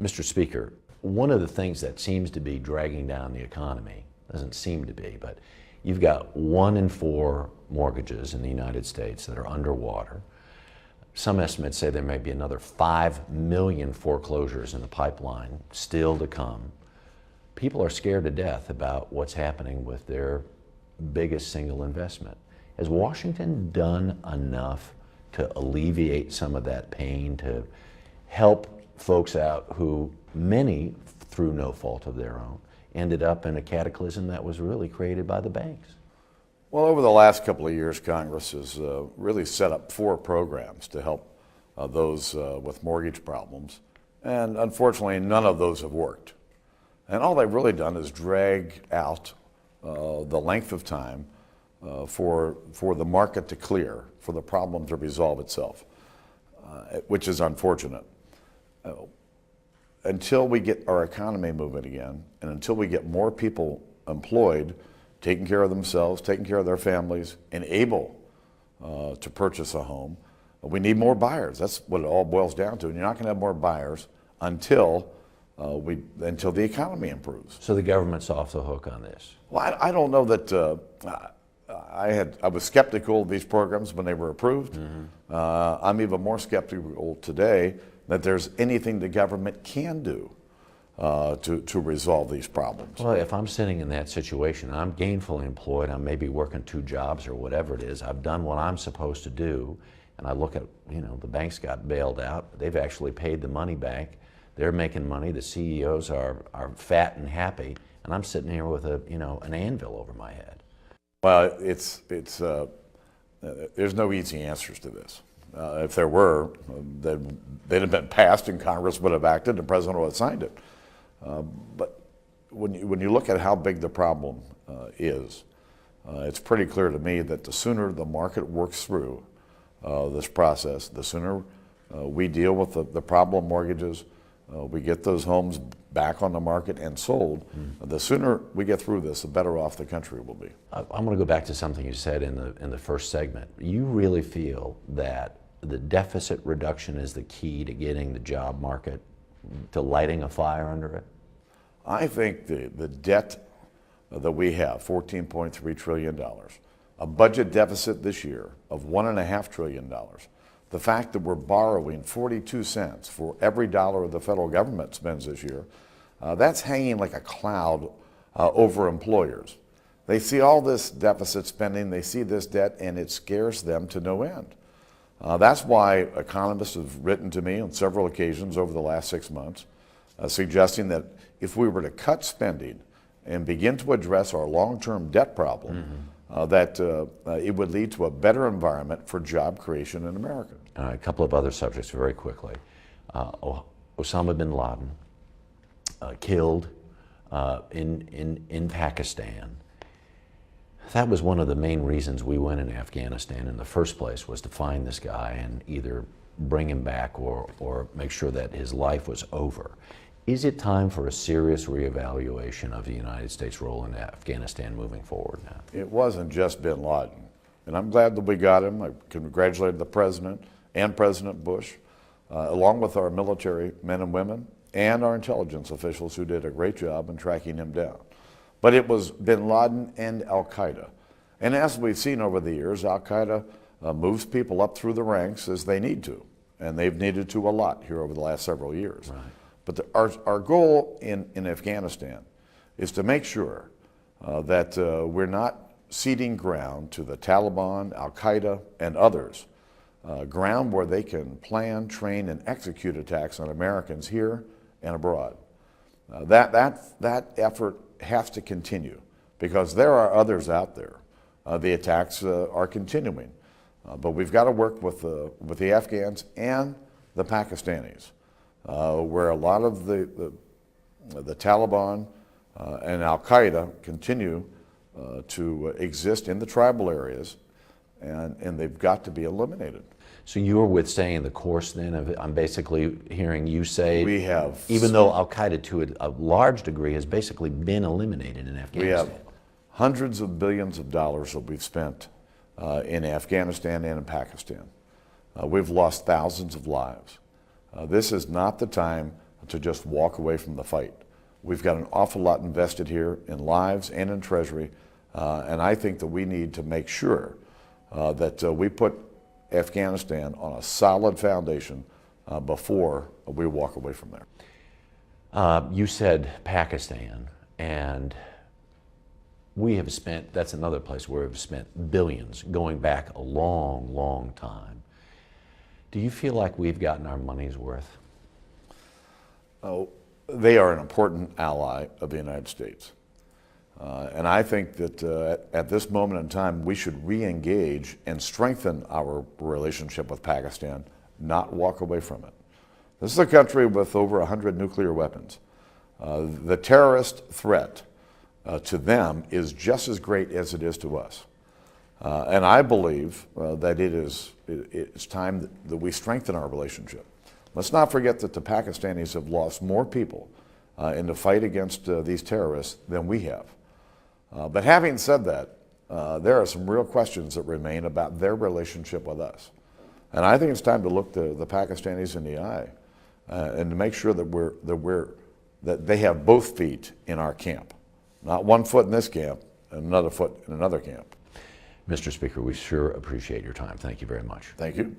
Mr. Speaker, one of the things that seems to be dragging down the economy, doesn't seem to be, but you've got 1 in 4 mortgages in the United States that are underwater. Some estimates say there may be another 5 million foreclosures in the pipeline still to come. People are scared to death about what's happening with their biggest single investment. Has Washington done enough to alleviate some of that pain, to help folks out who, many through no fault of their own, ended up in a cataclysm that was really created by the banks? Well, over the last couple of years, Congress has really set up 4 programs to help those with mortgage problems. And unfortunately, none of those have worked. And all they've really done is drag out the length of time for the market to clear, for the problem to resolve itself, which is unfortunate. Until we get our economy moving again, and until we get more people employed, taking care of themselves, taking care of their families, and able to purchase a home, we need more buyers. That's what it all boils down to. And you're not going to have more buyers until the economy improves. So the government's off the hook on this? Well, I don't know that. I was skeptical of these programs when they were approved. Mm-hmm. I'm even more skeptical today that there's anything the government can do to resolve these problems. Well, if I'm sitting in that situation, I'm gainfully employed, I'm maybe working 2 jobs or whatever it is, I've done what I'm supposed to do, and I look at, the banks got bailed out, they've actually paid the money back, they're making money, the CEOs are fat and happy, and I'm sitting here with an anvil over my head. Well, there's no easy answers to this. If there were, they'd have been passed and Congress would have acted and the president would have signed it. But when you look at how big the problem is, it's pretty clear to me that the sooner the market works through this process, the sooner we deal with the problem mortgages, we get those homes back on the market and sold, the sooner we get through this, the better off the country will be. I'm going to go back to something you said in the first segment. You really feel that the deficit reduction is the key to getting the job market, to lighting a fire under it? I think the debt that we have, $14.3 trillion, a budget deficit this year of $1.5 trillion, the fact that we're borrowing 42 cents for every dollar the federal government spends this year, that's hanging like a cloud over employers. They see all this deficit spending, they see this debt, and it scares them to no end. That's why economists have written to me on several occasions over the last 6 months, suggesting that if we were to cut spending and begin to address our long-term debt problem, that it would lead to a better environment for job creation in America. A couple of other subjects very quickly. Osama bin Laden, killed in Pakistan. That was one of the main reasons we went in Afghanistan in the first place, was to find this guy and either bring him back or make sure that his life was over. Is it time for a serious reevaluation of the United States role in Afghanistan moving forward now? It wasn't just bin Laden, and I'm glad that we got him. I congratulated the President and President Bush, along with our military men and women and our intelligence officials who did a great job in tracking him down. But it was bin Laden and al-Qaeda. And as we've seen over the years, al-Qaeda moves people up through the ranks as they need to, and they've needed to a lot here over the last several years. Right. But our goal in Afghanistan is to make sure that we're not ceding ground to the Taliban, al-Qaeda, and others, ground where they can plan, train, and execute attacks on Americans here and abroad. That effort has to continue because there are others out there. The attacks are continuing, but we've got to work with the Afghans and the Pakistanis, where a lot of the Taliban and al-Qaeda continue to exist in the tribal areas, and they've got to be eliminated. So you're with staying the course then? I'm basically hearing you say, we have, even though al-Qaeda to a large degree has basically been eliminated in Afghanistan. We have hundreds of billions of dollars that we've spent in Afghanistan and in Pakistan. We've lost thousands of lives. This is not the time to just walk away from the fight. We've got an awful lot invested here in lives and in Treasury, and I think that we need to make sure that we put Afghanistan on a solid foundation before we walk away from there. You said Pakistan, and we have spent, that's another place where we've spent billions going back a long, long time. Do you feel like we've gotten our money's worth? Oh, they are an important ally of the United States. And I think that at this moment in time, we should re-engage and strengthen our relationship with Pakistan, not walk away from it. This is a country with over 100 nuclear weapons. The terrorist threat to them is just as great as it is to us. And I believe that it's time that we strengthen our relationship. Let's not forget that the Pakistanis have lost more people in the fight against these terrorists than we have. But having said that, there are some real questions that remain about their relationship with us. And I think it's time to look the Pakistanis in the eye and to make sure that they have both feet in our camp. Not one foot in this camp and another foot in another camp. Mr. Speaker, we sure appreciate your time. Thank you very much. Thank you.